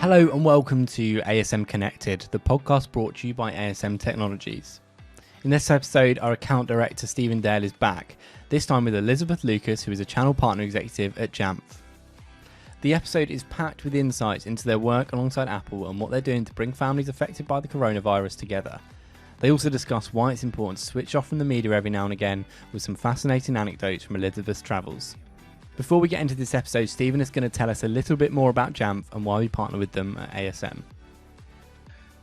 Hello and welcome to ASM Connected, the podcast brought to you by ASM Technologies. In this episode, our account director Stephen Dale is back, this time with Elizabeth Lucas, who is a channel partner executive at Jamf. The episode is packed with insights into their work alongside Apple and what they're doing to bring families affected by the coronavirus together. They also discuss why it's important to switch off from the media every now and again, with some fascinating anecdotes from Elizabeth's travels. Before we get into this episode, Stephen is going to tell us a little bit more about Jamf and why we partner with them at ASM.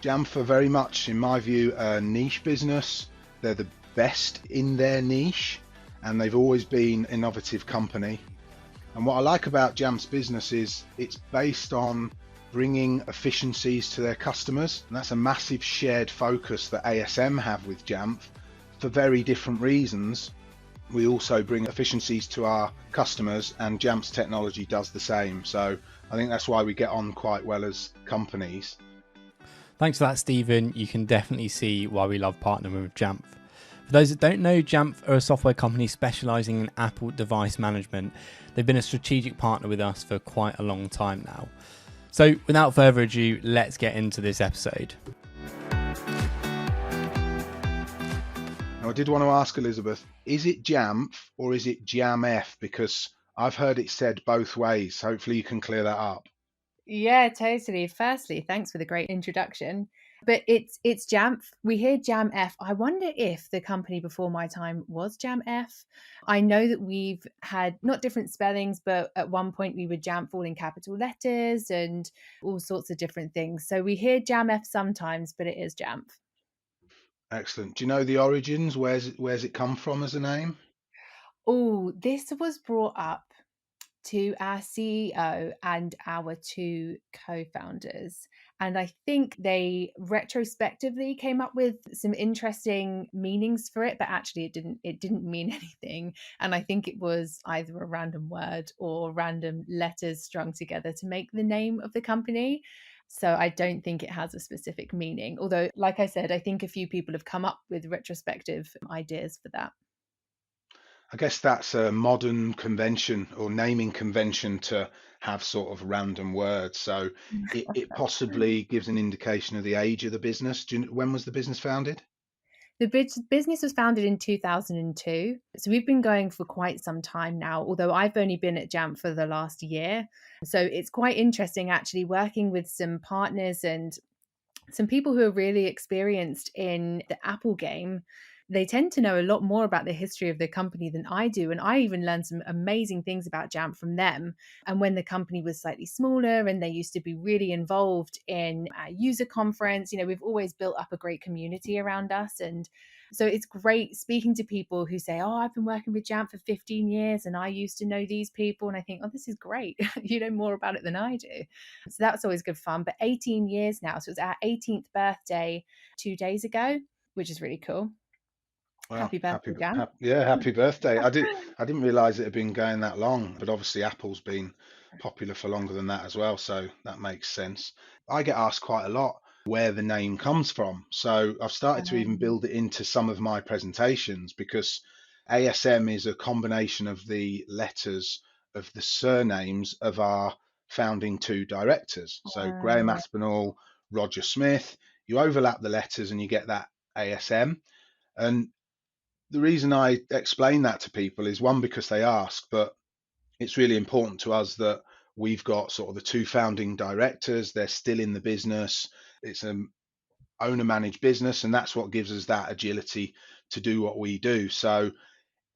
Jamf are very much, in my view, a niche business. They're the best in their niche, and they've always been an innovative company. And what I like about Jamf's business is it's based on bringing efficiencies to their customers, and that's a massive shared focus that ASM have with Jamf for very different reasons. We also bring efficiencies to our customers, and Jamf's technology does the same. So I think that's why we get on quite well as companies. Thanks for that, Stephen. You can definitely see why we love partnering with Jamf. For those that don't know, Jamf are a software company specialising in Apple device management. They've been a strategic partner with us for quite a long time now. So without further ado, let's get into this episode. Now, I did want to ask Elizabeth, is it Jamf or is it Jamf? Because I've heard it said both ways. Hopefully you can clear that up. Yeah, totally. Firstly, thanks for the great introduction. But it's Jamf. We hear Jamf. I wonder if the company before my time was Jamf. I know that we've had not different spellings, but at one point we would Jamf all in capital letters and all sorts of different things. So we hear Jamf sometimes, but it is Jamf. Excellent. Do you know the origins? Where's it come from as a name? Oh, this was brought up to our CEO and our two co-founders. And I think they retrospectively came up with some interesting meanings for it, but actually it didn't mean anything. And I think it was either a random word or random letters strung together to make the name of the company. So I don't think it has a specific meaning. Although, like I said, I think a few people have come up with retrospective ideas for that. I guess that's a modern convention or naming convention to have sort of random words. So it possibly gives an indication of the age of the business. When was the business founded? The business was founded in 2002. So we've been going for quite some time now, although I've only been at Jamf for the last year. So it's quite interesting actually working with some partners and some people who are really experienced in the Apple game. They tend to know a lot more about the history of the company than I do. And I even learned some amazing things about Jamf from them. And when the company was slightly smaller and they used to be really involved in our user conference, we've always built up a great community around us. And so it's great speaking to people who say, oh, I've been working with Jamf for 15 years and I used to know these people. And I think, oh, this is great. You know more about it than I do. So that's always good fun. But 18 years now. So it's our 18th birthday 2 days ago, which is really cool. Well, happy birthday, Jan. Happy birthday. I didn't realize it had been going that long, but obviously Apple's been popular for longer than that as well, so that makes sense. I get asked quite a lot where the name comes from, so I've started to even build it into some of my presentations, because ASM is a combination of the letters of the surnames of our founding two directors. So Graham Aspinall, Roger Smith. You overlap the letters and you get that ASM. And the reason I explain that to people is, one, because they ask, but it's really important to us that we've got sort of the two founding directors. They're still in the business. It's an owner managed business, and that's what gives us that agility to do what we do. So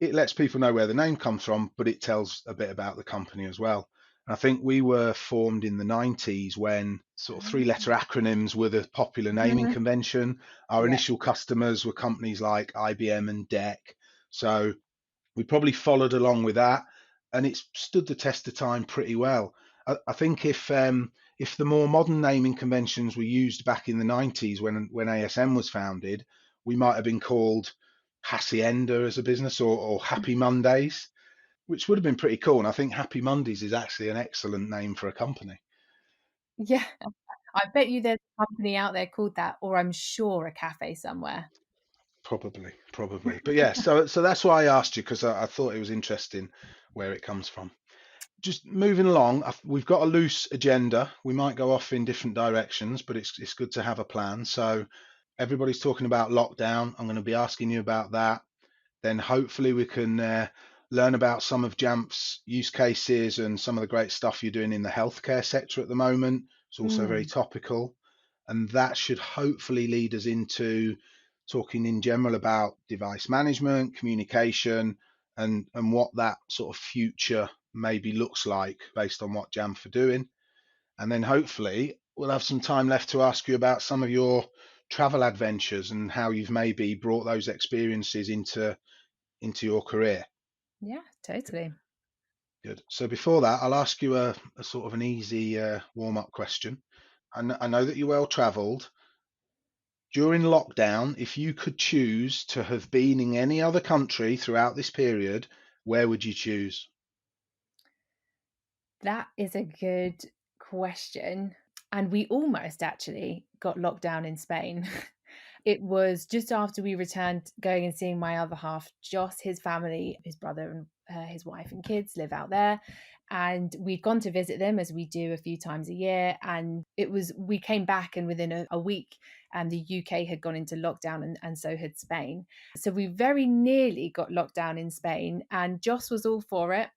it lets people know where the name comes from, but it tells a bit about the company as well. I think we were formed in the 90s when sort of three-letter acronyms were the popular naming convention. Our initial customers were companies like IBM and DEC. So we probably followed along with that, and it's stood the test of time pretty well. I think if the more modern naming conventions were used back in the 90s when ASM was founded, we might have been called Hacienda as a business, or Happy Mondays, which would have been pretty cool. And I think Happy Mondays is actually an excellent name for a company. Yeah, I bet you there's a company out there called that, or I'm sure a cafe somewhere. Probably. But yeah, so that's why I asked you, because I thought it was interesting where it comes from. just moving along, we've got a loose agenda. We might go off in different directions, but it's good to have a plan. So everybody's talking about lockdown. I'm going to be asking you about that. Then hopefully we can learn about some of Jamf's use cases and some of the great stuff you're doing in the healthcare sector at the moment. It's also very Mm. topical. And that should hopefully lead us into talking in general about device management, communication, and what that sort of future maybe looks like based on what Jamf are doing. And then hopefully we'll have some time left to ask you about some of your travel adventures and how you've maybe brought those experiences into your career. Yeah, totally. Good. So before that, I'll ask you a sort of an easy warm-up question. I know that you're well traveled. During lockdown, if you could choose to have been in any other country throughout this period, where would you choose? That is a good question. And we almost actually got locked down in Spain. It was just after we returned, going and seeing my other half, Joss, his family, his brother and his wife and kids live out there. And we'd gone to visit them as we do a few times a year. And we came back, and within a week, the UK had gone into lockdown, and so had Spain. So we very nearly got locked down in Spain, and Joss was all for it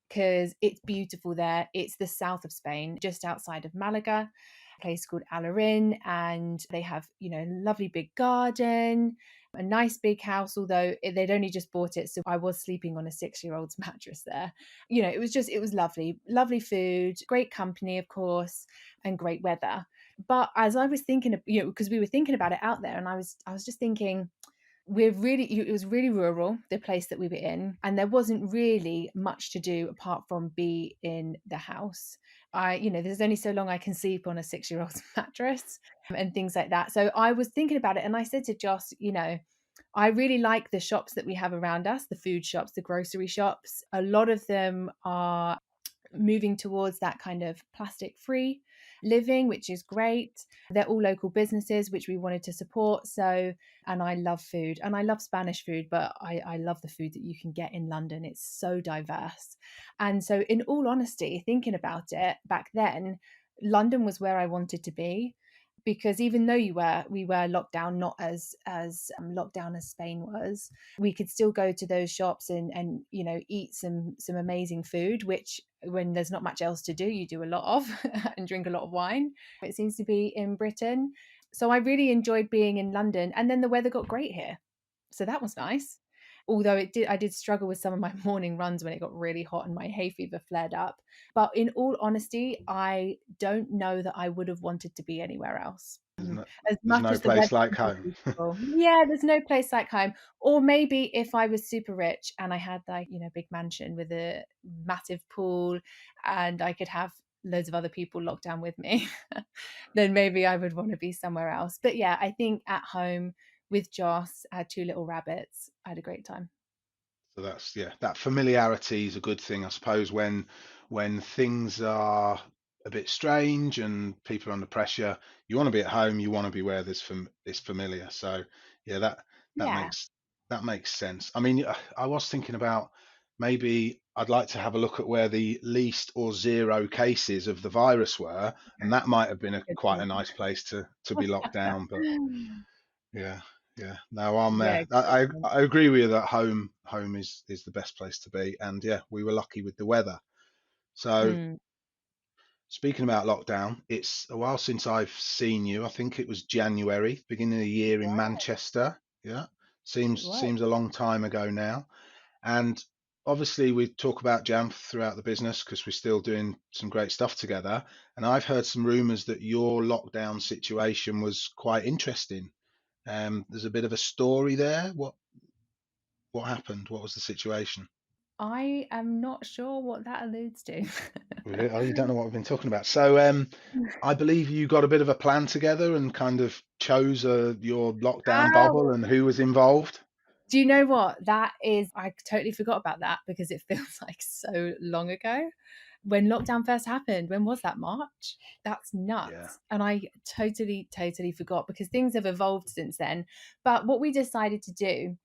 because it's beautiful there. It's the south of Spain, just outside of Malaga, a place called Alarin, and they have, a lovely big garden, a nice big house, although they'd only just bought it, so I was sleeping on a 6-year-old's mattress there. It was lovely, lovely food, great company, of course, and great weather. But as I was thinking, because we were thinking about it out there, and I was just thinking, it was really rural, the place that we were in, and there wasn't really much to do apart from be in the house. There's only so long I can sleep on a 6-year-old's mattress and things like that. So I was thinking about it, and I said to Joss, I really like the shops that we have around us, the food shops, the grocery shops. A lot of them are moving towards that kind of plastic free living, which is great. They're all local businesses, which we wanted to support. So, and I love food, and I love Spanish food, but I love the food that you can get in London. It's so diverse. And so, in all honesty, thinking about it back then, London was where I wanted to be, because even though we were locked down, not as locked down as Spain was, we could still go to those shops and eat some amazing food, which when there's not much else to do, you do a lot of and drink a lot of wine. It seems to be in Britain. So I really enjoyed being in London, and then the weather got great here, so that was nice. Although I did struggle with some of my morning runs when it got really hot and my hay fever flared up. But in all honesty, I don't know that I would have wanted to be anywhere else. As There's much no as the weather place like was home. beautiful. Yeah, there's no place like home. Or maybe if I was super rich and I had big mansion with a massive pool, and I could have loads of other people locked down with me, then maybe I would want to be somewhere else. But yeah, I think at home with Joss, I had 2 little rabbits. I had a great time. So that familiarity is a good thing, I suppose, when things are a bit strange and people are under pressure, you want to be at home, you want to be where it's familiar. So yeah, that Yeah. makes that makes sense. I mean, I was thinking about maybe I'd like to have a look at where the least or zero cases of the virus were, and that might have been Good quite a point. nice place to be locked down. But yeah, yeah. No, Yeah, great point. I agree with you that home is the best place to be, and yeah, we were lucky with the weather. So Mm. speaking about lockdown, it's a while since I've seen you. I think it was January, beginning of the year in Yeah, Manchester. Yeah, it was. seems a long time ago now. And obviously, we talk about Jamf throughout the business because we're still doing some great stuff together. And I've heard some rumours that your lockdown situation was quite interesting. There's a bit of a story there. What happened? What was the situation? I am not sure what that alludes to. Really? Oh, you don't know what we've been talking about. So, I believe you got a bit of a plan together and kind of chose your lockdown bubble Oh, and who was involved. do you know what? I totally forgot about that because it feels like so long ago. When lockdown first happened, when was that? March? That's Yeah. nuts. And I totally, totally forgot because things have evolved since then. But what we decided to do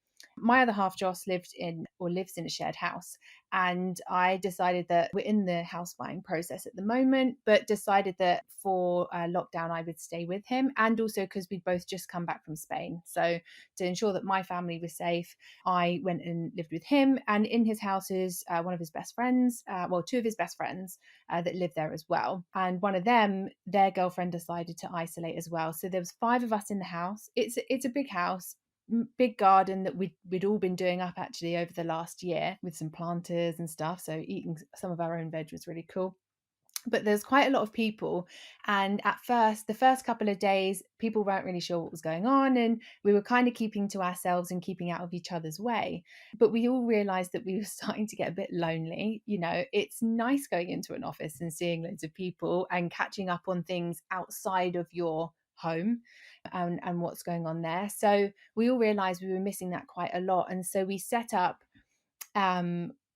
My other half, Joss, lives in a shared house. And I decided that we're in the house buying process at the moment, but decided that for lockdown, I would stay with him. And also because we'd both just come back from Spain. So to ensure that my family was safe, I went and lived with him. And in his house is one of his best friends, two of his best friends that live there as well. And one of them, their girlfriend decided to isolate as well. So there was 5 of us in the house. It's a big house, big garden that we'd all been doing up actually over the last year with some planters and stuff. So eating some of our own veg was really cool. But there's quite a lot of people. And at first, the first couple of days, people weren't really sure what was going on. And we were kind of keeping to ourselves and keeping out of each other's way. But we all realized that we were starting to get a bit lonely. You know, it's nice going into an office and seeing loads of people and catching up on things outside of your home and what's going on there. So we all realized we were missing that quite a lot. And so we set up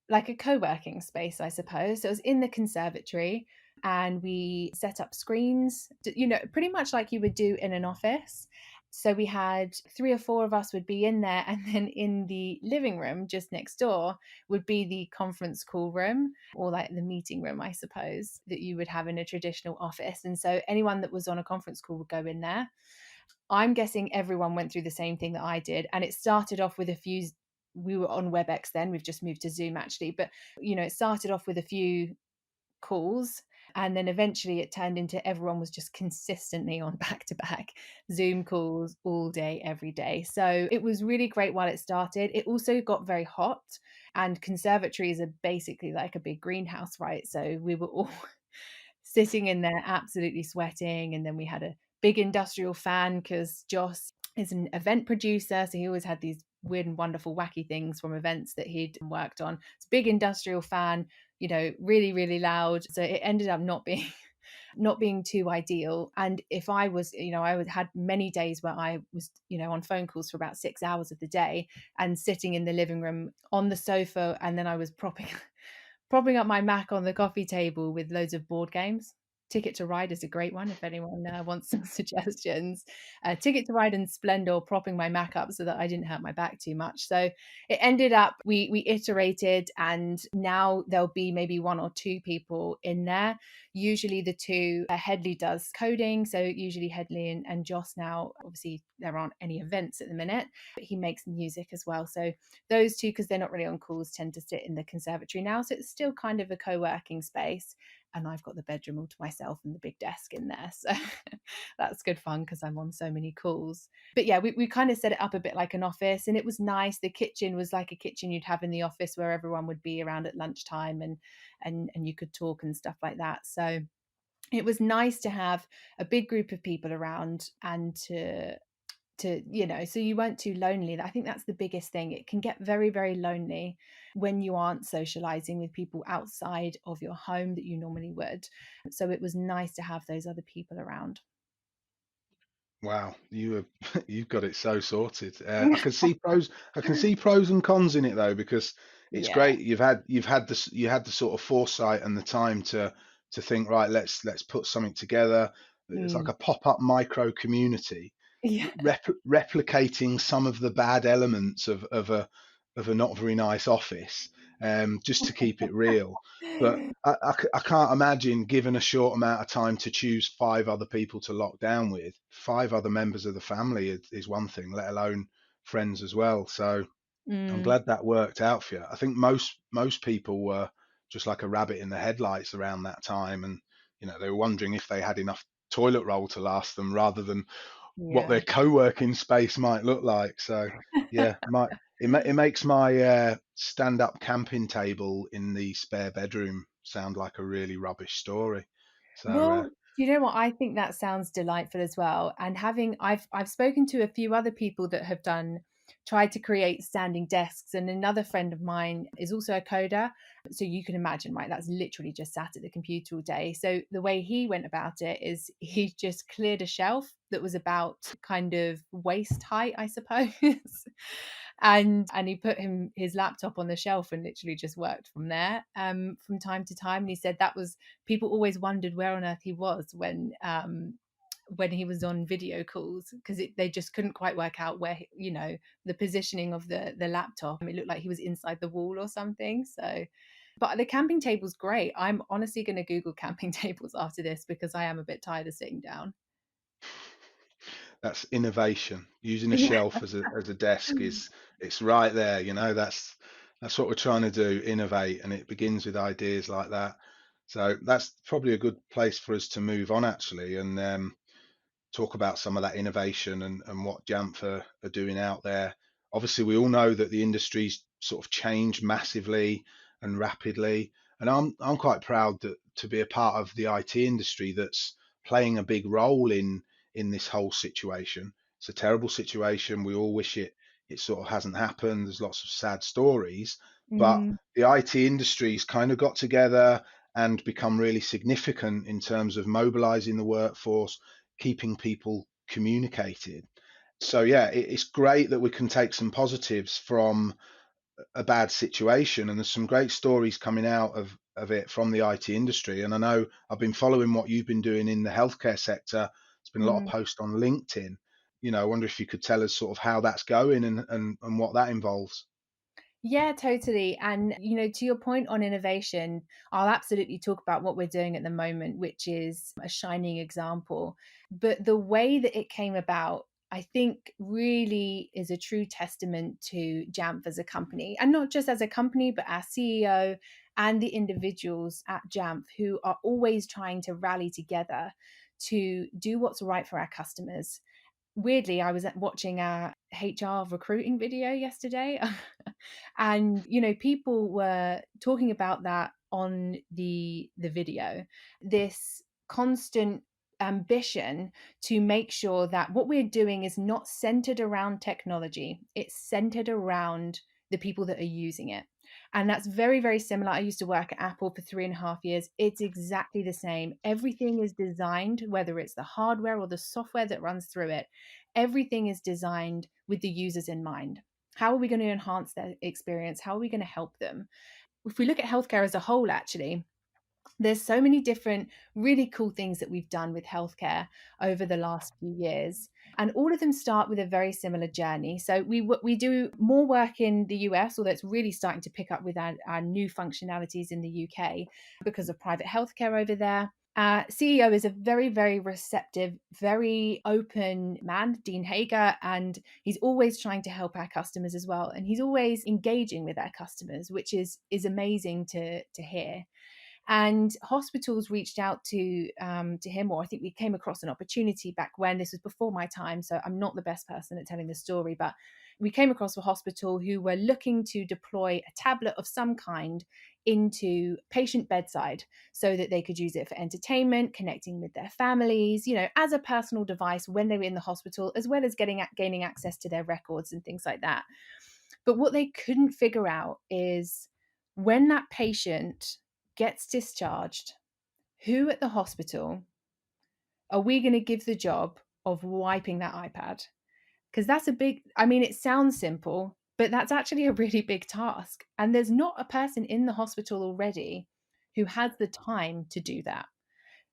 like a co-working space, I suppose. So it was in the conservatory, and we set up screens, you know, pretty much like you would do in an office. So we had 3 or 4 of us would be in there, and then in the living room just next door would be the conference call room, or like the meeting room, I suppose, that you would have in a traditional office. And so anyone that was on a conference call would go in there. I'm guessing everyone went through the same thing that I did. And it started off with a few, we were on WebEx then, we've just moved to Zoom actually, but you know, it started off with a few calls, and then eventually it turned into everyone was just consistently on back to back Zoom calls all day, every day. So it was really great while it started. It also got very hot, and conservatories are basically like a big greenhouse, right? So we were all sitting in there absolutely sweating. And then we had a big industrial fan because Joss is an event producer. So he always had these weird and wonderful, wacky things from events that he'd worked on. It's a big industrial fan, you know, really, really loud. So it ended up not being too ideal. And if I was, you know, I had many days where I was, you know, on phone calls for about 6 hours of the day and sitting in the living room on the sofa, and then I was propping up my Mac on the coffee table with loads of board games. Ticket to Ride is a great one if anyone wants some suggestions. Ticket to Ride and Splendor, propping my Mac up so that I didn't hurt my back too much. So it ended up, we iterated, and now there'll be maybe 1 or 2 people in there. Usually the 2, Headley does coding. So usually Headley and Joss now, obviously there aren't any events at the minute, but he makes music as well. So those 2, because they're not really on calls, tend to sit in the conservatory now. So it's still kind of a co-working space. And I've got the bedroom all to myself and the big desk in there. So that's good fun because I'm on so many calls. But yeah, we kind of set it up a bit like an office, and it was nice. The kitchen was like a kitchen you'd have in the office where everyone would be around at lunchtime, and you could talk and stuff like that. So it was nice to have a big group of people around, and to you know, so you weren't too lonely. I think that's the biggest thing. It can get very, very lonely when you aren't socializing with people outside of your home that you normally would. So it was nice to have those other people around. Wow, you've got it so sorted. I can see pros and cons in it though, because it's Yeah. great. You had the sort of foresight and the time to think, right, let's put something together. It's like Mm. a pop-up micro community, Yeah. replicating some of the bad elements of a not very nice office, just to keep it real. But I can't imagine, given a short amount of time to choose 5 other people to lock down with, 5 other members of the family is one thing, let alone friends as well. So I'm Mm. glad that worked out for you. I think most people were just like a rabbit in the headlights around that time, and you know, they were wondering if they had enough toilet roll to last them, rather than what Yeah. their co-working space might look like. So yeah, it makes my stand-up camping table in the spare bedroom sound like a really rubbish story. So Well, you know what? I think that sounds delightful as well. And I've spoken to a few other people that have tried to create standing desks, and another friend of mine is also a coder. So you can imagine, right? That's literally just sat at the computer all day. So the way he went about it is he just cleared a shelf that was about kind of waist height, I suppose. And he put his laptop on the shelf and literally just worked from there from time to time. And he said that was, people always wondered where on earth he was when he was on video calls, because they just couldn't quite work out where, the positioning of the laptop. It looked like he was inside the wall or something. So, but the camping table's great. I'm honestly going to Google camping tables after this because I am a bit tired of sitting down. That's innovation. Using a Yeah. shelf as a desk it's right there. That's what we're trying to do, innovate, and it begins with ideas like that. So that's probably a good place for us to move on, actually, and talk about some of that innovation and what Jamf are doing out there. Obviously, we all know that the industry's sort of changed massively and rapidly, and I'm quite proud to be a part of the IT industry that's playing a big role in this whole situation. It's a terrible situation. We all wish it sort of hasn't happened. There's lots of sad stories, but Mm, the IT industry's kind of got together and become really significant in terms of mobilizing the workforce, keeping people communicated. So yeah, it's great that we can take some positives from a bad situation, and there's some great stories coming out of it from the IT industry. And I know I've been following what you've been doing in the healthcare sector. There's been a lot of mm. posts on LinkedIn. I wonder if you could tell us sort of how that's going and what that involves. Yeah, totally. And, to your point on innovation, I'll absolutely talk about what we're doing at the moment, which is a shining example. But the way that it came about, I think, really is a true testament to Jamf as a company, and not just as a company, but our CEO and the individuals at Jamf who are always trying to rally together to do what's right for our customers. Weirdly, I was watching our HR recruiting video yesterday, and people were talking about that on the video. This constant ambition to make sure that what we're doing is not centered around technology; it's centered around the people that are using it. And that's very, very similar. I used to work at Apple for 3.5 years. It's exactly the same. Everything is designed, whether it's the hardware or the software that runs through it, everything is designed with the users in mind. How are we going to enhance their experience? How are we going to help them? If we look at healthcare as a whole, actually, there's so many different really cool things that we've done with healthcare over the last few years, and all of them start with a very similar journey. So we do more work in the US, although it's really starting to pick up with our new functionalities in the UK because of private healthcare over there. CEO is a very, very receptive, very open man, Dean Hager, and he's always trying to help our customers as well. And he's always engaging with our customers, which is amazing to hear. And hospitals reached out to him, or I think we came across an opportunity back when. This was before my time, so I'm not the best person at telling the story, but we came across a hospital who were looking to deploy a tablet of some kind into patient bedside so that they could use it for entertainment, connecting with their families, as a personal device when they were in the hospital, as well as gaining access to their records and things like that. But what they couldn't figure out is when that patient gets discharged, who at the hospital are we going to give the job of wiping that iPad? Because that's it sounds simple, but that's actually a really big task. And there's not a person in the hospital already who has the time to do that.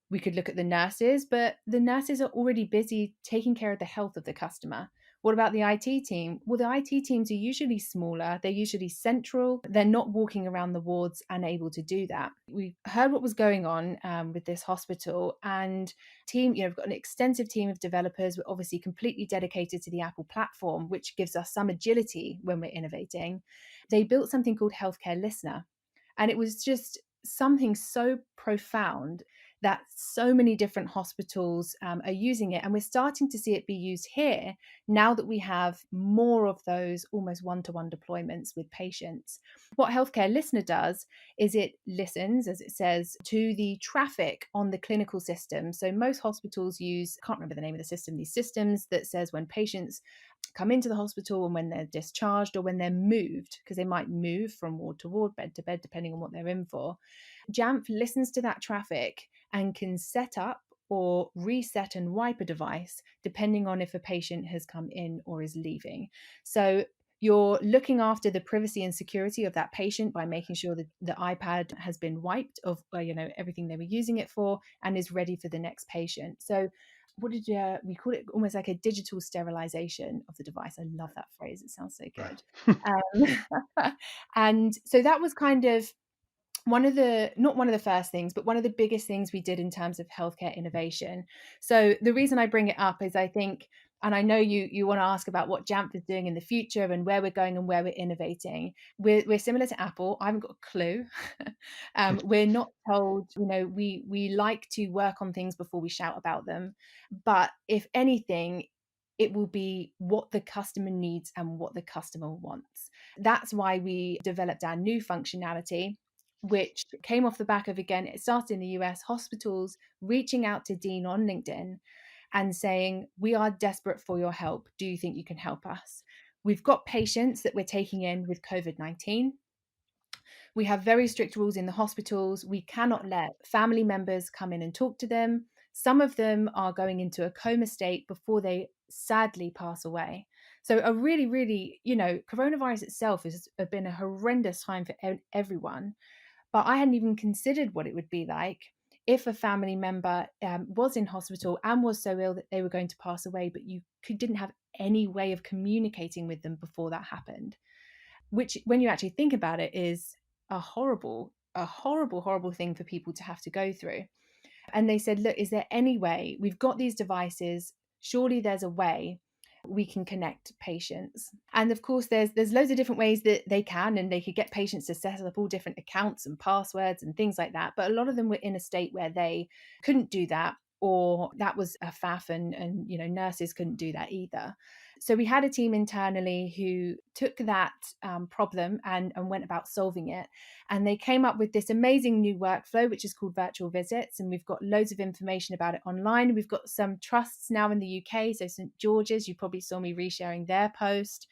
We could look at the nurses, but the nurses are already busy taking care of the health of the customer. What about the IT team? Well, the IT teams are usually smaller. They're usually central. They're not walking around the wards and able to do that. We heard what was going on with this hospital, and we've got an extensive team of developers. We're obviously completely dedicated to the Apple platform, which gives us some agility when we're innovating. They built something called Healthcare Listener, and it was just something so profound that so many different hospitals are using it. And we're starting to see it be used here now that we have more of those almost one-to-one deployments with patients. What Healthcare Listener does is it listens, as it says, to the traffic on the clinical system. So most hospitals use, I can't remember the name of the system, these systems that says when patients come into the hospital and when they're discharged or when they're moved, because they might move from ward to ward, bed to bed, depending on what they're in for. Jamf listens to that traffic and can set up or reset and wipe a device depending on if a patient has come in or is leaving. So you're looking after the privacy and security of that patient by making sure that the iPad has been wiped of everything they were using it for and is ready for the next patient. So we call it, almost like a digital sterilization of the device. I love that phrase. It sounds so good. And so that was kind of not one of the first things, but one of the biggest things we did in terms of healthcare innovation. So the reason I bring it up is I think, and I know you want to ask about what Jamf is doing in the future and where we're going and where we're innovating. We're similar to Apple. I haven't got a clue. We're not told, we like to work on things before we shout about them. But if anything, it will be what the customer needs and what the customer wants. That's why we developed our new functionality, which came off the back of, again, it started in the US, hospitals reaching out to Dean on LinkedIn and saying, we are desperate for your help. Do you think you can help us? We've got patients that we're taking in with COVID-19. We have very strict rules in the hospitals. We cannot let family members come in and talk to them. Some of them are going into a coma state before they sadly pass away. So a really, really, coronavirus itself has been a horrendous time for everyone. But I hadn't even considered what it would be like if a family member was in hospital and was so ill that they were going to pass away, but you didn't have any way of communicating with them before that happened, which, when you actually think about it, is a horrible, horrible thing for people to have to go through. And they said, look, is there any way? We've got these devices. Surely there's a way we can connect patients. And of course, there's loads of different ways that they can, and they could get patients to set up all different accounts and passwords and things like that. But a lot of them were in a state where they couldn't do that, or that was a faff, and nurses couldn't do that either. So we had a team internally who took that problem and went about solving it. And they came up with this amazing new workflow, which is called virtual visits. And we've got loads of information about it online. We've got some trusts now in the UK. So St. George's, you probably saw me resharing their post.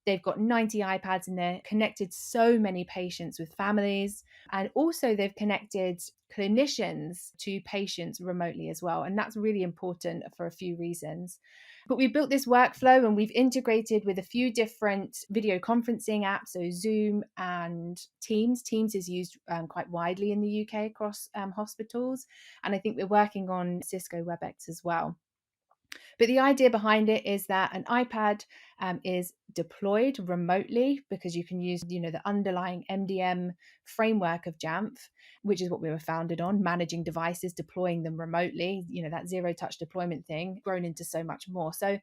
They've got 90 iPads and they're connected so many patients with families. And also they've connected clinicians to patients remotely as well. And that's really important for a few reasons. But we built this workflow and we've integrated with a few different video conferencing apps, so Zoom and Teams. Teams is used quite widely in the UK across hospitals. And I think we're working on Cisco WebEx as well. But the idea behind it is that an iPad is deployed remotely, because you can use, the underlying MDM framework of Jamf, which is what we were founded on, managing devices, deploying them remotely, that zero touch deployment thing grown into so much more. So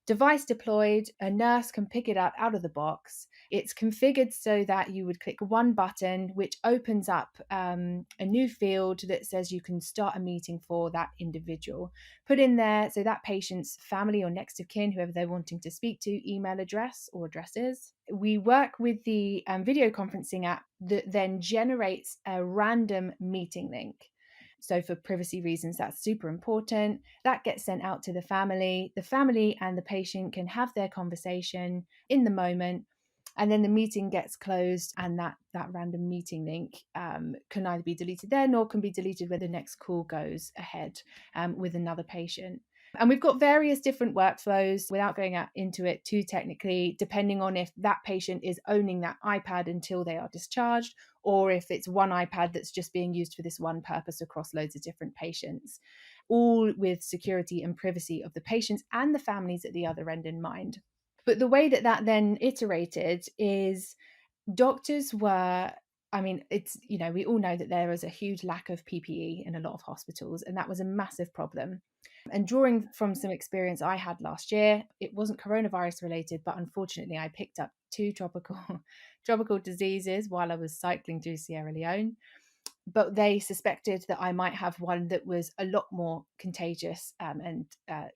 device deployed, a nurse can pick it up out of the box. It's configured so that you would click one button, which opens up a new field that says you can start a meeting for that individual. Put in there, so that patient's family or next of kin, whoever they're wanting to speak to, email address or addresses. We work with the video conferencing app that then generates a random meeting link. So for privacy reasons, that's super important. That gets sent out to the family. The family and the patient can have their conversation in the moment, and then the meeting gets closed, and that random meeting link can either be deleted then or can be deleted when the next call goes ahead with another patient. And we've got various different workflows, without going into it too technically, depending on if that patient is owning that iPad until they are discharged, or if it's one iPad that's just being used for this one purpose across loads of different patients, all with security and privacy of the patients and the families at the other end in mind. But the way that then iterated is doctors were, we all know that there is a huge lack of PPE in a lot of hospitals, and that was a massive problem. And drawing from some experience I had last year, it wasn't coronavirus related, but unfortunately I picked up 2 tropical diseases while I was cycling through Sierra Leone. But they suspected that I might have one that was a lot more contagious and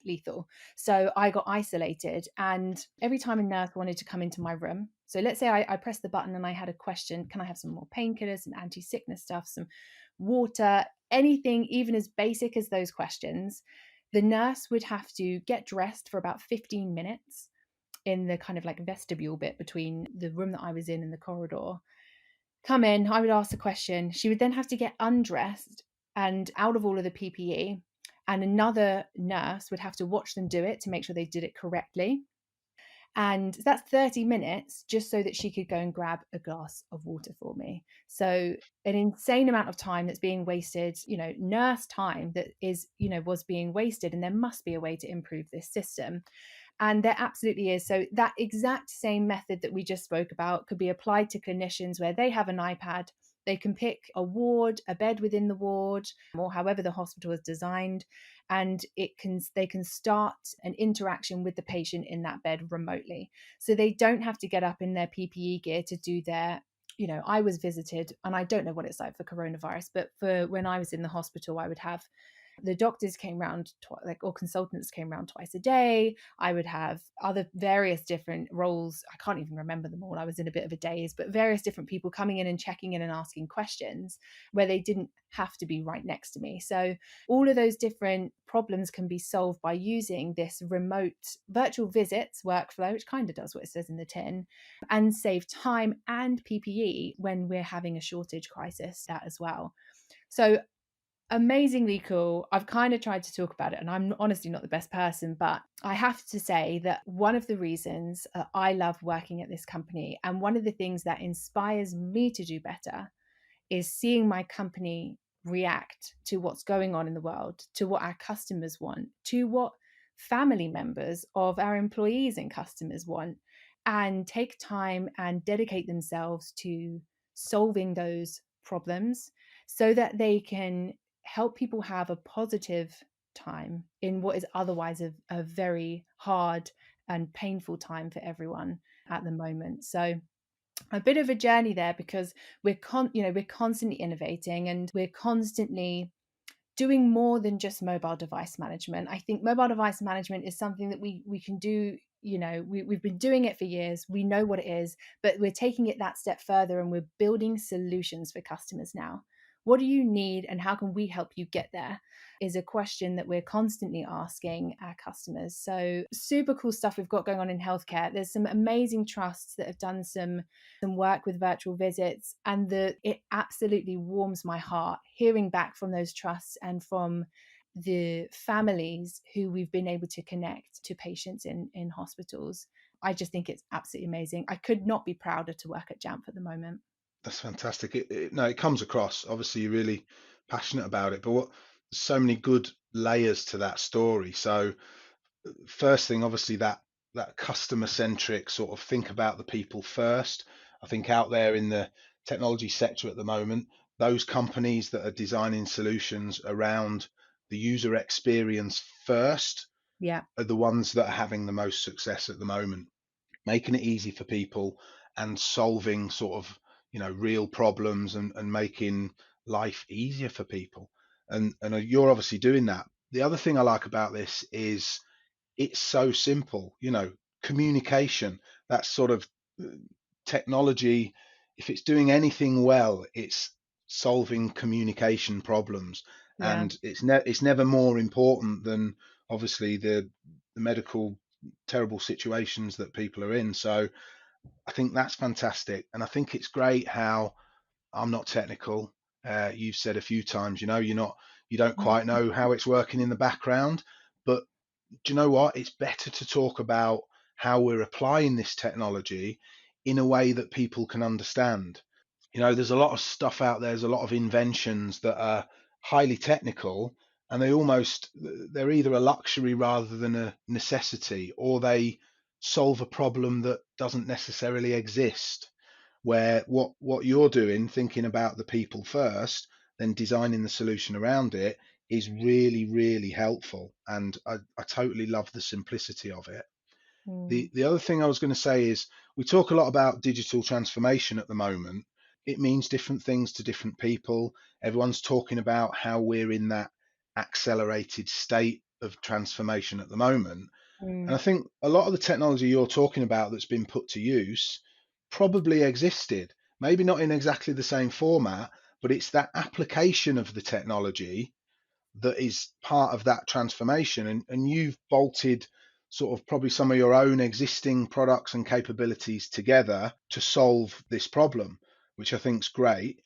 lethal. So I got isolated, and every time a nurse wanted to come into my room, so let's say I pressed the button and I had a question, can I have some more painkillers, some anti-sickness stuff, some water, anything even as basic as those questions, the nurse would have to get dressed for about 15 minutes in the kind of like vestibule bit between the room that I was in and the corridor. Come in, I would ask the question. She would then have to get undressed and out of all of the PPE, and another nurse would have to watch them do it to make sure they did it correctly. And that's 30 minutes just so that she could go and grab a glass of water for me. So an insane amount of time that's being wasted, nurse time that is, was being wasted. And there must be a way to improve this system. And there absolutely is. So that exact same method that we just spoke about could be applied to clinicians where they have an iPad. They can pick a ward, a bed within the ward, or however the hospital is designed, and they can start an interaction with the patient in that bed remotely. So they don't have to get up in their PPE gear to do their, I was visited, and I don't know what it's like for coronavirus, but for when I was in the hospital, I would have the doctors came round or consultants came round twice a day. I would have other various different roles. I can't even remember them all. I was in a bit of a daze, but various different people coming in and checking in and asking questions where they didn't have to be right next to me. So all of those different problems can be solved by using this remote virtual visits workflow, which kind of does what it says in the tin, and save time and PPE when we're having a shortage crisis as well. So amazingly cool. I've kind of tried to talk about it, and I'm honestly not the best person, but I have to say that one of the reasons I love working at this company, and one of the things that inspires me to do better, is seeing my company react to what's going on in the world, to what our customers want, to what family members of our employees and customers want, and take time and dedicate themselves to solving those problems so that they can help people have a positive time in what is otherwise a very hard and painful time for everyone at the moment. So a bit of a journey there, because we're constantly innovating, and we're constantly doing more than just mobile device management. I think mobile device management is something that we can do. We've been doing it for years. We know what it is, but we're taking it that step further, and we're building solutions for customers now. What do you need, and how can we help you get there, is a question that we're constantly asking our customers. So super cool stuff we've got going on in healthcare. There's some amazing trusts that have done some work with virtual visits, and it absolutely warms my heart hearing back from those trusts and from the families who we've been able to connect to patients in hospitals. I just think it's absolutely amazing. I could not be prouder to work at Jamf at the moment. That's fantastic. It comes across. Obviously, you're really passionate about it, but so many good layers to that story. So, first thing, obviously, that customer centric sort of think about the people first. I think out there in the technology sector at the moment, those companies that are designing solutions around the user experience first are the ones that are having the most success at the moment, making it easy for people and solving sort of real problems and making life easier for people. And you're obviously doing that. The other thing I like about this is it's so simple, communication, that sort of technology. If it's doing anything well, it's solving communication problems. Yeah. And it's never more important than obviously the medical terrible situations that people are in. So I think that's fantastic. And I think it's great how I'm not technical. You've said a few times, you don't quite know how it's working in the background, but do you know what? It's better to talk about how we're applying this technology in a way that people can understand. There's a lot of stuff out there, there's a lot of inventions that are highly technical, and they're either a luxury rather than a necessity, or they solve a problem that doesn't necessarily exist. Where what you're doing, thinking about the people first, then designing the solution around it, is really, really helpful. And I totally love the simplicity of it. The other thing I was going to say is we talk a lot about digital transformation at the moment. It means different things to different people. Everyone's talking about how we're in that accelerated state of transformation at the moment. And I think a lot of the technology you're talking about that's been put to use probably existed, maybe not in exactly the same format, but it's that application of the technology that is part of that transformation. And you've bolted sort of probably some of your own existing products and capabilities together to solve this problem, which I think is great.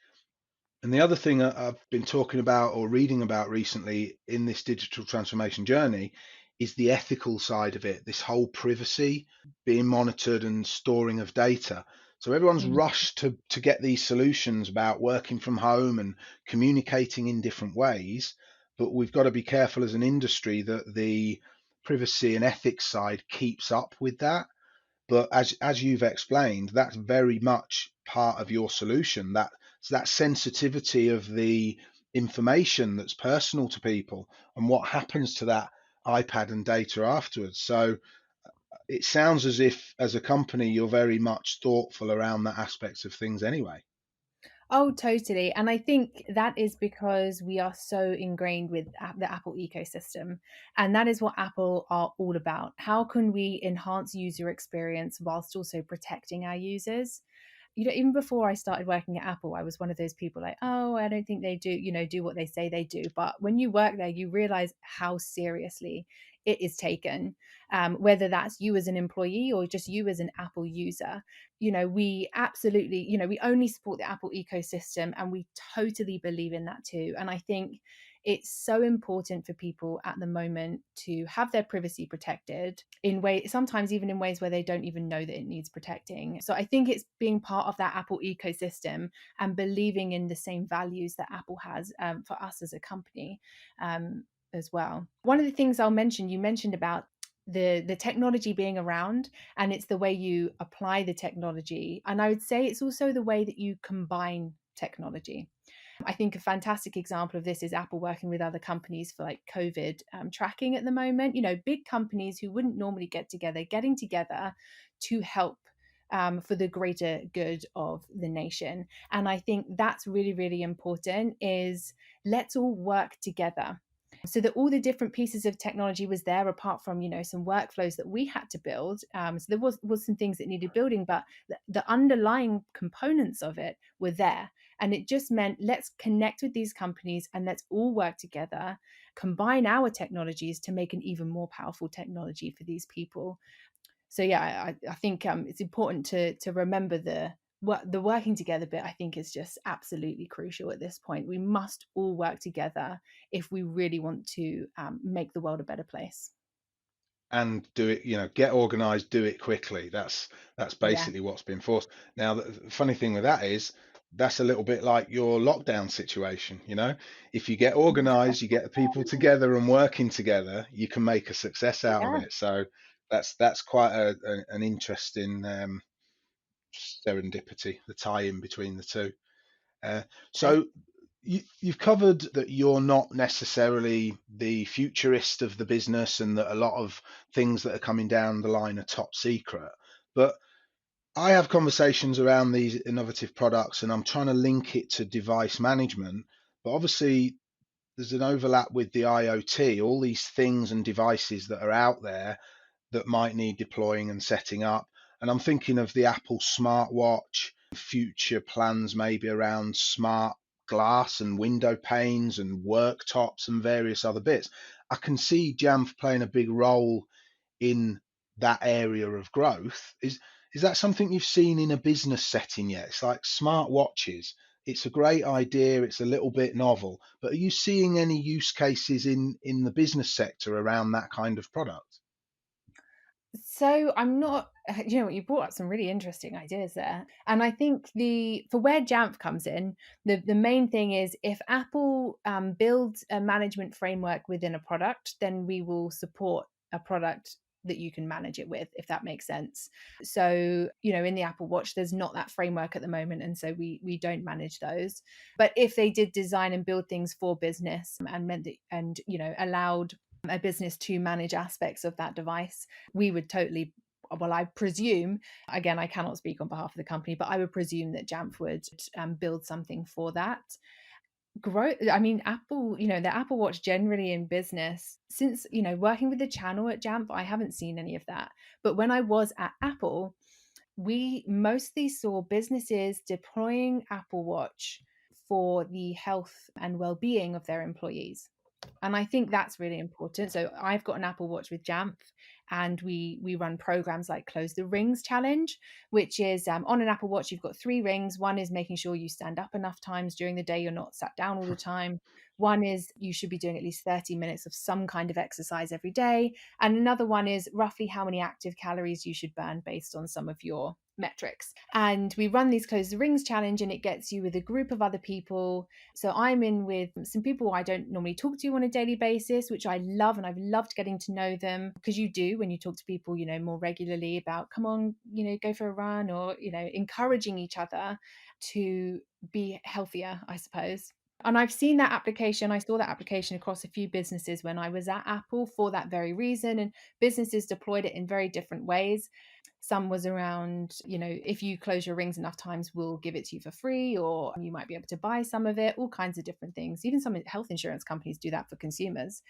And the other thing I've been talking about or reading about recently in this digital transformation journey is the ethical side of it, this whole privacy, being monitored and storing of data. So everyone's Mm. rushed to get these solutions about working from home and communicating in different ways. But we've got to be careful as an industry that the privacy and ethics side keeps up with that. But as you've explained, that's very much part of your solution. That sensitivity of the information that's personal to people and what happens to that iPad and data afterwards. So it sounds as if, as a company, you're very much thoughtful around that aspects of things anyway. Oh, totally. And I think that is because we are so ingrained with the Apple ecosystem. And that is what Apple are all about. How can we enhance user experience whilst also protecting our users? Even before I started working at Apple, I was one of those people like, oh, I don't think they do what they say they do. But when you work there, you realize how seriously it is taken, whether that's you as an employee or just you as an Apple user. We absolutely, we only support the Apple ecosystem, and we totally believe in that too. And I think it's so important for people at the moment to have their privacy protected in way, sometimes even in ways where they don't even know that it needs protecting. So I think it's being part of that Apple ecosystem and believing in the same values that Apple has, for us as a company, as well. One of the things I'll mention, you mentioned about the technology being around, and it's the way you apply the technology. And I would say it's also the way that you combine technology. I think a fantastic example of this is Apple working with other companies for like COVID tracking at the moment. Big companies who wouldn't normally get together, getting together to help, for the greater good of the nation. And I think that's really, really important, is let's all work together. So that all the different pieces of technology was there, apart from some workflows that we had to build. So there was some things that needed building, but the underlying components of it were there. And it just meant, let's connect with these companies and let's all work together, combine our technologies to make an even more powerful technology for these people. So yeah, I think it's important to remember the working together bit. I think is just absolutely crucial at this point. We must all work together if we really want to make the world a better place. And do it, get organized, do it quickly. That's Yeah. basically what's been forced. Now, the funny thing with that is that's a little bit like your lockdown situation. If you get organized, you get the people together and working together, you can make a success out of Yeah. it. So that's quite an interesting serendipity, the tie-in between the two. Uh, Totally. so you've covered that you're not necessarily the futurist of the business and that a lot of things that are coming down the line are top secret. But I have conversations around these innovative products and I'm trying to link it to device management. But obviously, there's an overlap with the IoT, all these things and devices that are out there that might need deploying and setting up. And I'm thinking of the Apple smartwatch, future plans maybe around smart glass and window panes and worktops and various other bits. I can see Jamf playing a big role in that area of growth. Is that something you've seen in a business setting yet? It's like smart watches. It's a great idea. It's a little bit novel, but are you seeing any use cases in the business sector around that kind of product? So I'm not, you brought up some really interesting ideas there. And I think for where Jamf comes in, the main thing is, if Apple builds a management framework within a product, then we will support a product that you can manage it with, if that makes sense. So, in the Apple Watch, there's not that framework at the moment. And so we don't manage those. But if they did design and build things for business and meant that, and, allowed a business to manage aspects of that device, we would totally, well, I presume, again, I cannot speak on behalf of the company, but I would presume that Jamf would build something for that. I mean, Apple, the Apple Watch generally in business, since, working with the channel at Jamf, I haven't seen any of that. But when I was at Apple, we mostly saw businesses deploying Apple Watch for the health and well-being of their employees. And I think that's really important. So I've got an Apple Watch with Jamf, and we run programs like Close the Rings Challenge, which is on an Apple Watch, you've got 3 rings. One is making sure you stand up enough times during the day, you're not sat down all the time. One is you should be doing at least 30 minutes of some kind of exercise every day. And another one is roughly how many active calories you should burn based on some of your metrics. And we run these Close the Rings Challenge, and it gets you with a group of other people. So I'm in with some people I don't normally talk to on a daily basis, which I love, and I've loved getting to know them, because you do when you talk to people, more regularly about, come on, go for a run, or, encouraging each other to be healthier, I suppose. And I've seen that application. I saw that application across a few businesses when I was at Apple for that very reason. And businesses deployed it in very different ways. Some was around, if you close your rings enough times, we'll give it to you for free, or you might be able to buy some of it, all kinds of different things. Even some health insurance companies do that for consumers.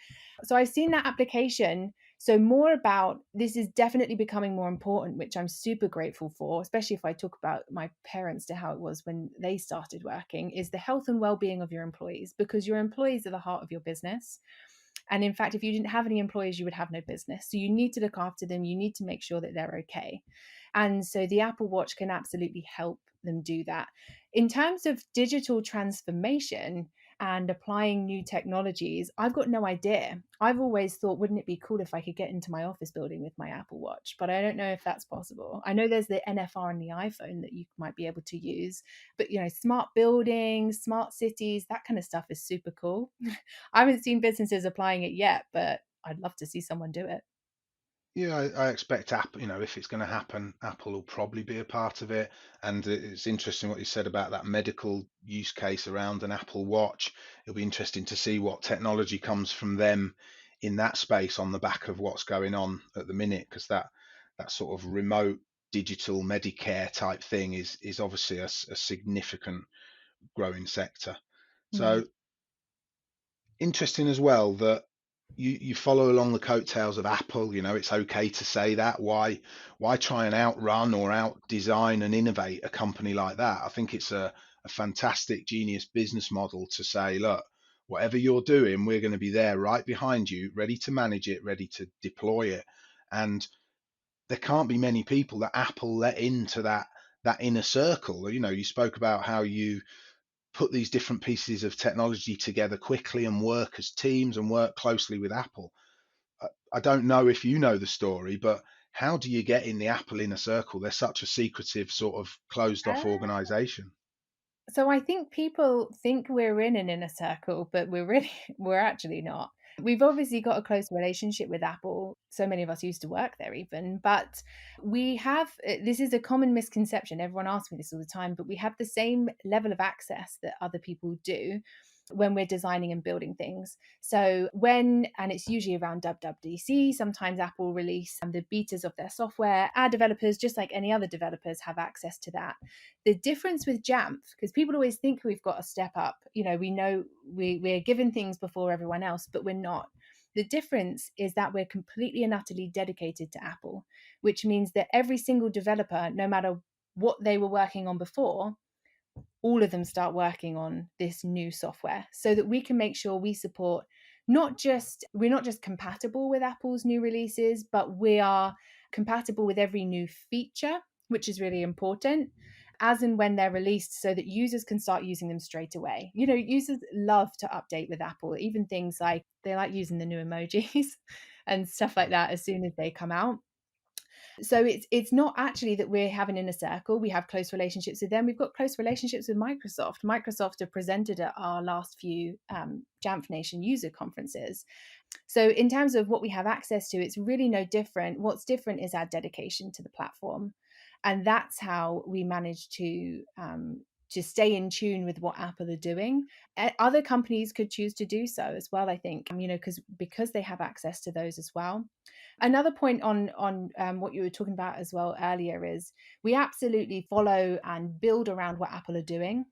So I've seen that application. So more about this is definitely becoming more important, which I'm super grateful for, especially if I talk about my parents to how it was when they started working, is the health and well-being of your employees, because your employees are the heart of your business. And in fact, if you didn't have any employees, you would have no business. So you need to look after them. You need to make sure that they're okay. And so the Apple Watch can absolutely help them do that. In terms of digital transformation and applying new technologies, I've got no idea. I've always thought, wouldn't it be cool if I could get into my office building with my Apple Watch? But I don't know if that's possible. I know there's the NFR on the iPhone that you might be able to use, but smart buildings, smart cities, that kind of stuff is super cool. I haven't seen businesses applying it yet, but I'd love to see someone do it. Yeah, I expect Apple, if it's going to happen, Apple will probably be a part of it. And it's interesting what you said about that medical use case around an Apple Watch. It'll be interesting to see what technology comes from them in that space on the back of what's going on at the minute, because that sort of remote digital Medicare type thing is obviously a significant growing sector. Mm. So interesting as well that you follow along the coattails of Apple. It's okay to say that. Why try and outrun or out design and innovate a company like that? I think it's a fantastic, genius business model to say, look, whatever you're doing, we're going to be there right behind you, ready to manage it, ready to deploy it. And there can't be many people that Apple let into that inner circle. You spoke about how you put these different pieces of technology together quickly and work as teams and work closely with Apple. I don't know if you know the story, but how do you get in the Apple inner circle? They're such a secretive, sort of closed off organization. So I think people think we're in an inner circle, but we're actually not. We've obviously got a close relationship with Apple. So many of us used to work there even, but we have, this is a common misconception. Everyone asks me this all the time, but we have the same level of access that other people do when we're designing and building things. So and it's usually around WWDC, sometimes Apple release the betas of their software. Our developers, just like any other developers, have access to that. The difference with Jamf, because people always think we've got a step up, we know we're given things before everyone else, but we're not. The difference is that we're completely and utterly dedicated to Apple, which means that every single developer, no matter what they were working on before, all of them start working on this new software, so that we can make sure we support we're not just compatible with Apple's new releases, but we are compatible with every new feature, which is really important, as and when they're released, so that users can start using them straight away. Users love to update with Apple, even things like they like using the new emojis and stuff like that as soon as they come out. So it's not actually that we have an inner circle. We have close relationships with them. We've got close relationships with Microsoft. Microsoft have presented at our last few Jamf Nation user conferences. So in terms of what we have access to, it's really no different. What's different is our dedication to the platform. And that's how we manage to stay in tune with what Apple are doing. Other companies could choose to do so as well, I think, because they have access to those as well. Another point on what you were talking about as well earlier is we absolutely follow and build around what Apple are doing.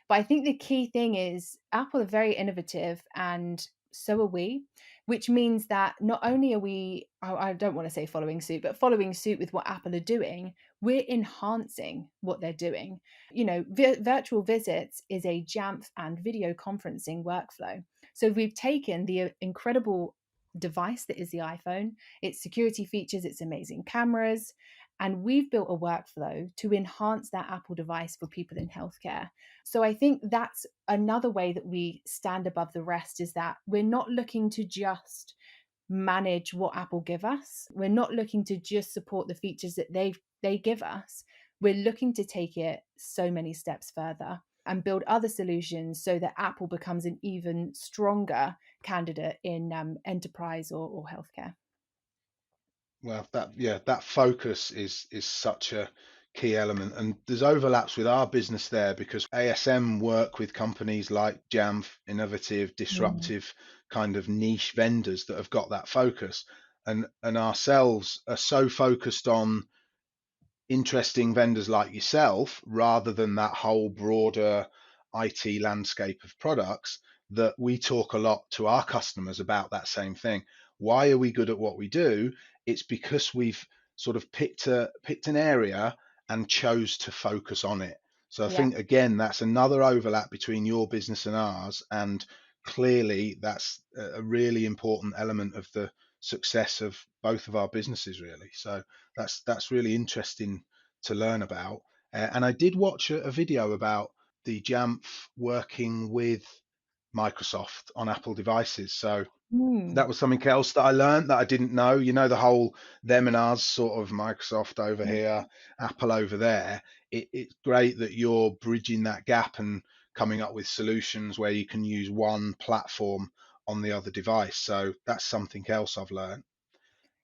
But I think the key thing is Apple are very innovative, and so are we, which means that not only are we, I don't want to say following suit, but following suit with what Apple are doing, we're enhancing what they're doing. Virtual visits is a Jamf and video conferencing workflow. So we've taken the incredible device that is the iPhone, its security features, its amazing cameras, and we've built a workflow to enhance that Apple device for people in healthcare. So I think that's another way that we stand above the rest, is that we're not looking to just manage what Apple give us. We're not looking to just support the features that they give us. We're looking to take it so many steps further and build other solutions so that Apple becomes an even stronger candidate in enterprise or healthcare. Well, that focus is such a key element, and there's overlaps with our business there because ASM work with companies like Jamf, innovative, disruptive kind of niche vendors that have got that focus, and ourselves are so focused on interesting vendors like yourself rather than that whole broader IT landscape of products, that we talk a lot to our customers about that same thing. Why are we good at what we do? It's because we've sort of picked an area and chose to focus on it. So I Yeah. think again that's another overlap between your business and ours, and clearly that's a really important element of the success of both of our businesses, really. So that's really interesting to learn about. And I did watch a video about the Jamf working with Microsoft on Apple devices. So that was something else that I learned that I didn't know. The whole them and us sort of, Microsoft over here, Apple over there. It's great that you're bridging that gap and coming up with solutions where you can use one platform on the other device. So that's something else I've learned.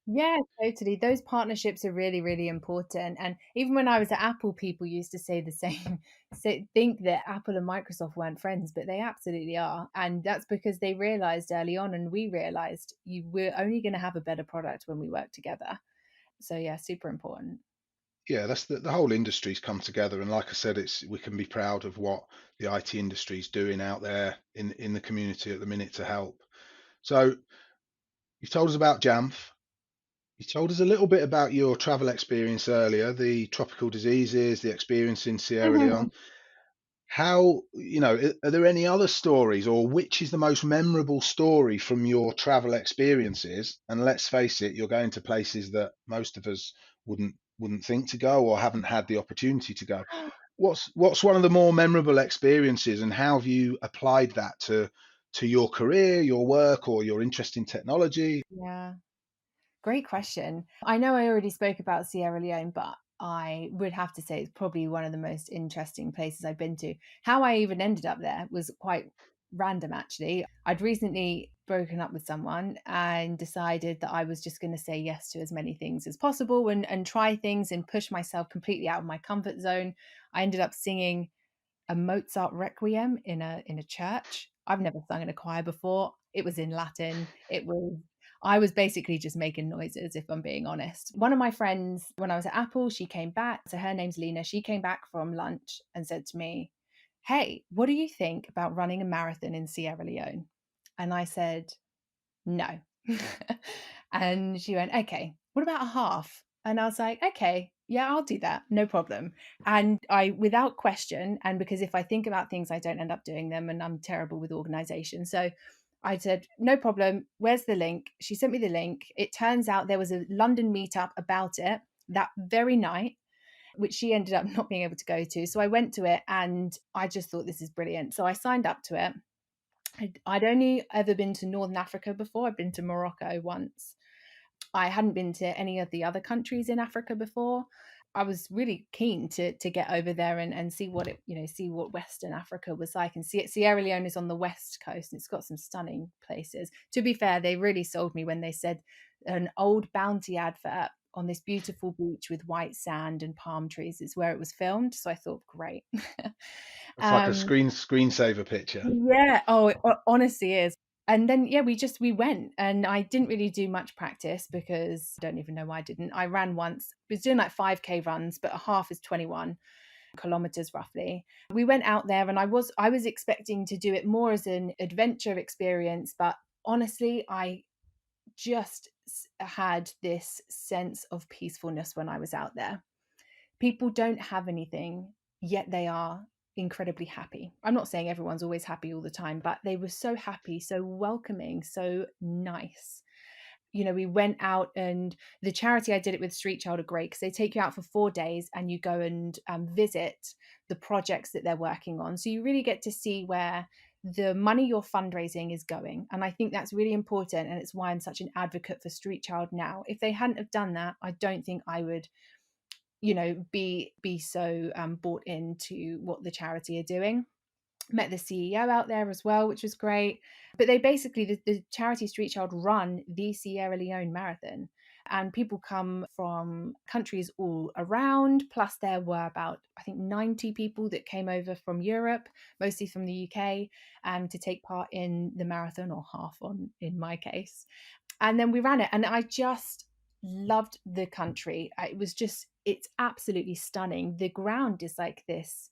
Yeah, totally. Those partnerships are really, really important. And even when I was at Apple, people used to say the same, think that Apple and Microsoft weren't friends, but they absolutely are. And that's because they realized early on, and we realized we're only going to have a better product when we work together. So yeah, super important. Yeah, that's the whole industry's come together, and like I said, we can be proud of what the IT industry is doing out there in the community at the minute to help. So you've told us about Jamf. You told us a little bit about your travel experience earlier, the tropical diseases, the experience in Sierra Leone. How, are there any other stories, or which is the most memorable story from your travel experiences? And let's face it, you're going to places that most of us wouldn't think to go or haven't had the opportunity to go. What's one of the more memorable experiences, and how have you applied that to your career, your work, or your interest in technology? Yeah. Great question. I know I already spoke about Sierra Leone, but I would have to say it's probably one of the most interesting places I've been to. How I even ended up there was quite random, actually. I'd recently broken up with someone and decided that I was just going to say yes to as many things as possible and try things and push myself completely out of my comfort zone. I ended up singing a Mozart requiem in a church. I've never sung in a choir before. It was in Latin. I was basically just making noises, if I'm being honest. One of my friends, when I was at Apple, she came back. So her name's Lena. She came back from lunch and said to me, "Hey, what do you think about running a marathon in Sierra Leone?" And I said, "No." And she went, "Okay, what about a half?" And I was like, "Okay, yeah, I'll do that. No problem." And I, without question, and because if I think about things, I don't end up doing them, and I'm terrible with organization. So I said, "No problem. Where's the link?" She sent me the link. It turns out there was a London meetup about it that very night, which she ended up not being able to go to. So I went to it and I just thought, this is brilliant. So I signed up to it. I'd only ever been to Northern Africa before. I'd been to Morocco once. I hadn't been to any of the other countries in Africa before. I was really keen to get over there and see what see what Western Africa was like, and see it. Sierra Leone is on the west coast and it's got some stunning places. To be fair, they really sold me when they said an old Bounty advert on this beautiful beach with white sand and palm trees is where it was filmed. So I thought, great. It's like a screensaver picture. Yeah. Oh, it honestly is. And then, yeah, we went, and I didn't really do much practice because I don't even know why I didn't. I ran once. I was doing like 5K runs, but a half is 21 kilometers roughly. We went out there and I was expecting to do it more as an adventure experience, but honestly, I just had this sense of peacefulness when I was out there. People don't have anything, yet they are incredibly happy. I'm not saying everyone's always happy all the time, but they were so happy, so welcoming, so nice. You know, we went out, and the charity I did it with, Street Child, are great because they take you out for 4 days and you go and visit the projects that they're working on. So you really get to see where the money you're fundraising is going. And I think that's really important. And it's why I'm such an advocate for Street Child now. If they hadn't have done that, I don't think I would, you know, be so bought into what the charity are doing. Met the CEO out there as well, which was great. But they basically, the charity Street Child run the Sierra Leone Marathon, and people come from countries all around. Plus there were about, I think, 90 people that came over from Europe, mostly from the UK, to take part in the marathon, or half on in my case. And then we ran it, and I just loved the country. It was just, it's absolutely stunning. The ground is like this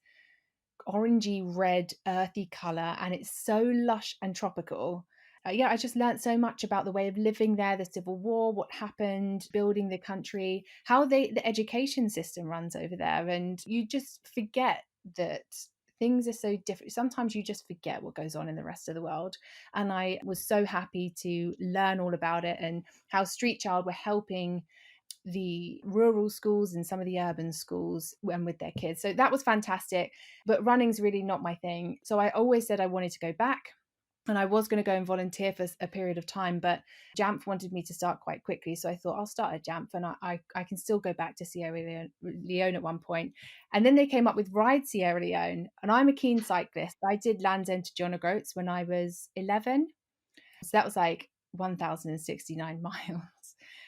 orangey red earthy color, and it's so lush and tropical. I just learned so much about the way of living there, the civil war, what happened, building the country, how the education system runs over there. And you just forget that things are so different. Sometimes you just forget what goes on in the rest of the world. And I was so happy to learn all about it, and how Street Child were helping the rural schools and some of the urban schools and with their kids. So that was fantastic. But running's really not my thing. So I always said I wanted to go back, and I was going to go and volunteer for a period of time, but Jamf wanted me to start quite quickly. So I thought I'll start at Jamf, and I can still go back to Sierra Leone at one point. And then they came up with Ride Sierra Leone, and I'm a keen cyclist. I did Land's End to John O'Groats when I was 11. So that was like 1,069 miles.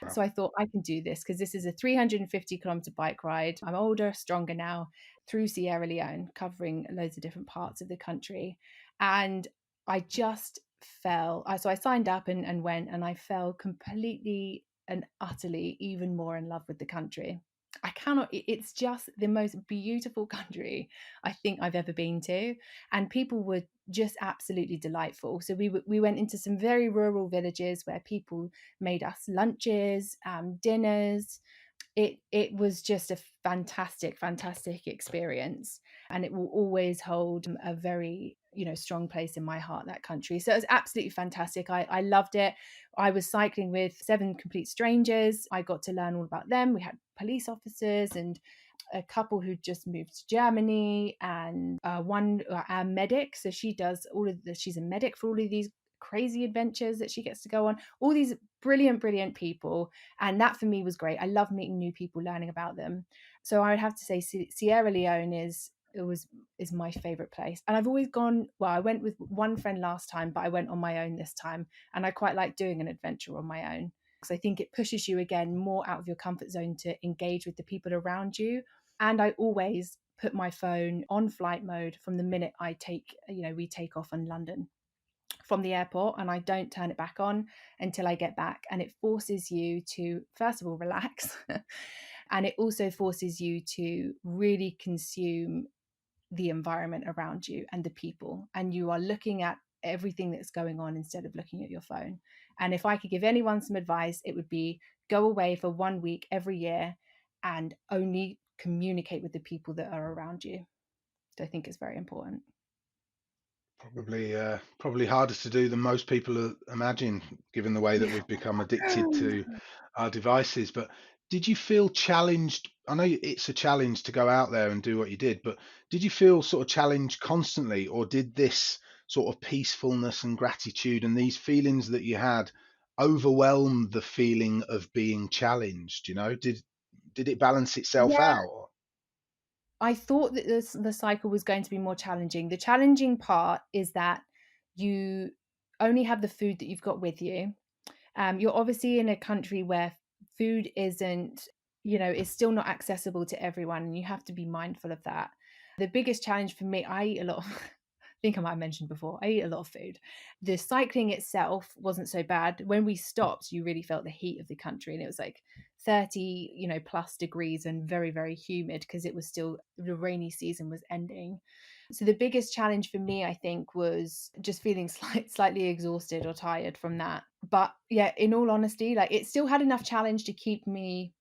So I thought I can do this, because this is a 350-kilometer bike ride. I'm older, stronger now, through Sierra Leone, covering loads of different parts of the country. And I just fell. So I signed up and went, and I fell completely and utterly even more in love with the country. I cannot, it's just the most beautiful country I think I've ever been to. And people were just absolutely delightful. So we went into some very rural villages where people made us lunches, dinners. It was just a fantastic experience, and it will always hold a very, you know, strong place in my heart, that country. So it was absolutely fantastic. I loved it. I was cycling with 7 complete strangers. I got to learn all about them. We had police officers and a couple who just moved to Germany, and one our medic. So she does she's a medic for all of these crazy adventures that she gets to go on. All these brilliant people, and that for me was great. I love meeting new people, learning about them. So I would have to say Sierra Leone is my favorite place. And I've always gone, well, I went with one friend last time, but I went on my own this time, and I quite like doing an adventure on my own, because I think it pushes you again more out of your comfort zone to engage with the people around you. And I always put my phone on flight mode from the minute we take off in London from the airport, and I don't turn it back on until I get back. And it forces you to, first of all, relax. And it also forces you to really consume the environment around you and the people. And you are looking at everything that's going on instead of looking at your phone. And if I could give anyone some advice, it would be go away for 1 week every year and only communicate with the people that are around you. So I think it's very important. Probably harder to do than most people imagine, given the way that we've become addicted to our devices. But did you feel challenged? I know it's a challenge to go out there and do what you did, but did you feel sort of challenged constantly, or did this sort of peacefulness and gratitude and these feelings that you had overwhelm the feeling of being challenged? You know, did it balance itself Yeah, out? I thought that the cycle was going to be more challenging. The challenging part is that you only have the food that you've got with you. You're obviously in a country where food isn't, is still not accessible to everyone, and you have to be mindful of that. The biggest challenge for me, I eat a lot of, I think I might have mentioned before, I eat a lot of food. The cycling itself wasn't so bad. When we stopped, you really felt the heat of the country, and it was like 30, plus degrees and very, very humid, because it was still, the rainy season was ending. So the biggest challenge for me, I think, was just feeling slightly exhausted or tired from that. But yeah, in all honesty, like, it still had enough challenge to keep me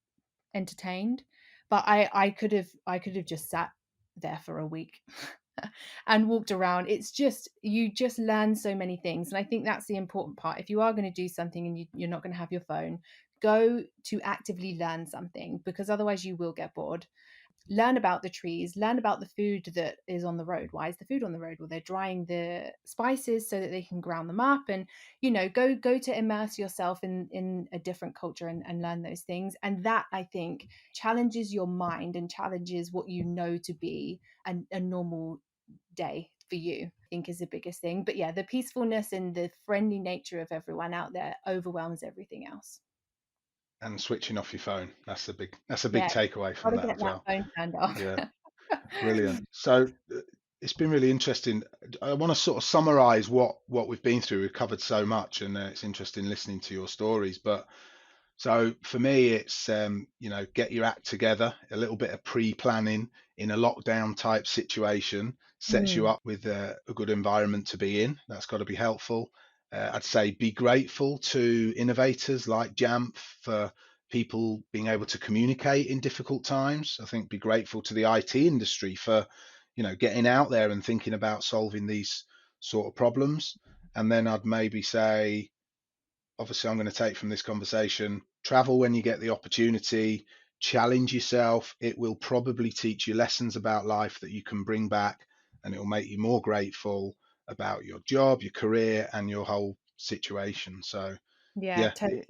entertained. But I could have just sat there for a week and walked around. It's just, you just learn so many things. And I think that's the important part. If you are going to do something and you're not going to have your phone, go to actively learn something, because otherwise you will get bored. Learn about the trees, learn about the food that is on the road. Why is the food on the road? Well, they're drying the spices so that they can ground them up, and go to immerse yourself in a different culture and learn those things. And that, I think, challenges your mind and challenges what you know to be a normal day for you, I think, is the biggest thing. But yeah, the peacefulness and the friendly nature of everyone out there overwhelms everything else. And switching off your phone. That's a big Yeah, takeaway from gotta that get as that well. phone turned off. Yeah, brilliant. So it's been really interesting. I want to sort of summarize what we've been through. We've covered so much, and it's interesting listening to your stories. But so for me, it's get your act together. A little bit of pre-planning in a lockdown type situation sets you Mm, up with a good environment to be in. That's got to be helpful. I'd say be grateful to innovators like Jamf for people being able to communicate in difficult times. I think be grateful to the IT industry for getting out there and thinking about solving these sort of problems. And then I'd maybe say, obviously, I'm going to take from this conversation, travel when you get the opportunity, challenge yourself. It will probably teach you lessons about life that you can bring back, and it will make you more grateful about your job, your career, and your whole situation. So, yeah, yeah, totally.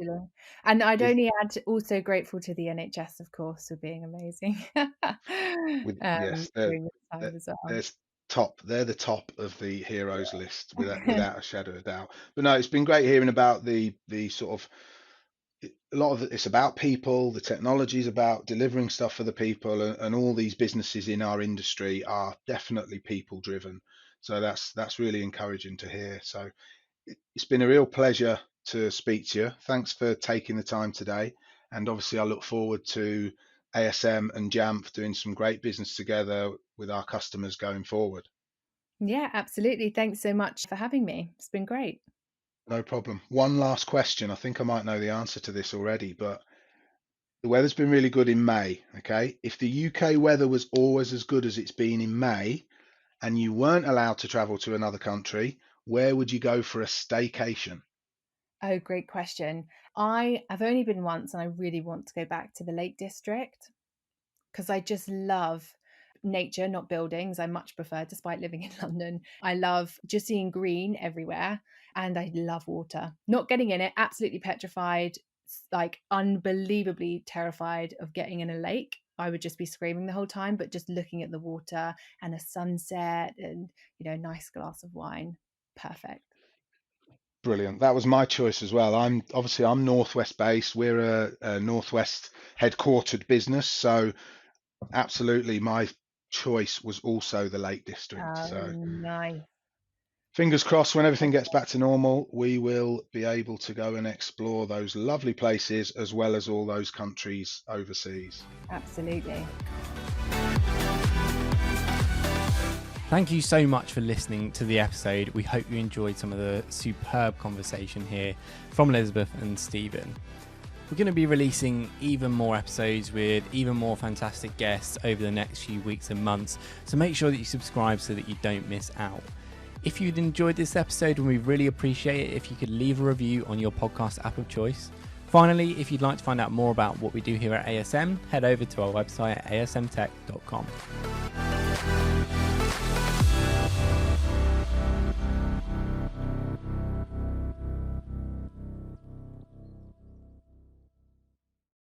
And I'd it, only add, also grateful to the NHS, of course, for being amazing yes, during this time they're, as well. there's top. They're the top of the heroes list without a shadow of doubt. But no, it's been great hearing about the sort of a lot of it's about people. The technology is about delivering stuff for the people, and all these businesses in our industry are definitely people driven. So that's really encouraging to hear. So it's been a real pleasure to speak to you. Thanks for taking the time today, and obviously I look forward to ASM and Jamf doing some great business together with our customers going forward. Yeah, absolutely. Thanks so much for having me. It's been great. No problem. One last question. I think I might know the answer to this already, but the weather's been really good in May. Okay. If the UK weather was always as good as it's been in May and you weren't allowed to travel to another country, where would you go for a staycation? Oh, great question. I have only been once and I really want to go back to the Lake District, because I just love nature, not buildings. I much prefer, despite living in London, I love just seeing green everywhere, and I love water. Not getting in it, absolutely petrified, like unbelievably terrified of getting in a lake. I would just be screaming the whole time, but just looking at the water and a sunset and, nice glass of wine. Perfect. Brilliant. That was my choice as well. I'm Northwest based. We're a Northwest headquartered business, so absolutely my choice was also the Lake District. Oh, So nice. fingers crossed, when everything gets back to normal, we will be able to go and explore those lovely places as well as all those countries overseas. Absolutely. Thank you so much for listening to the episode. We hope you enjoyed some of the superb conversation here from Elizabeth and Stephen. We're going to be releasing even more episodes with even more fantastic guests over the next few weeks and months, so make sure that you subscribe so that you don't miss out. If you'd enjoyed this episode, we really appreciate it if you could leave a review on your podcast app of choice. Finally, if you'd like to find out more about what we do here at ASM, head over to our website at asmtech.com.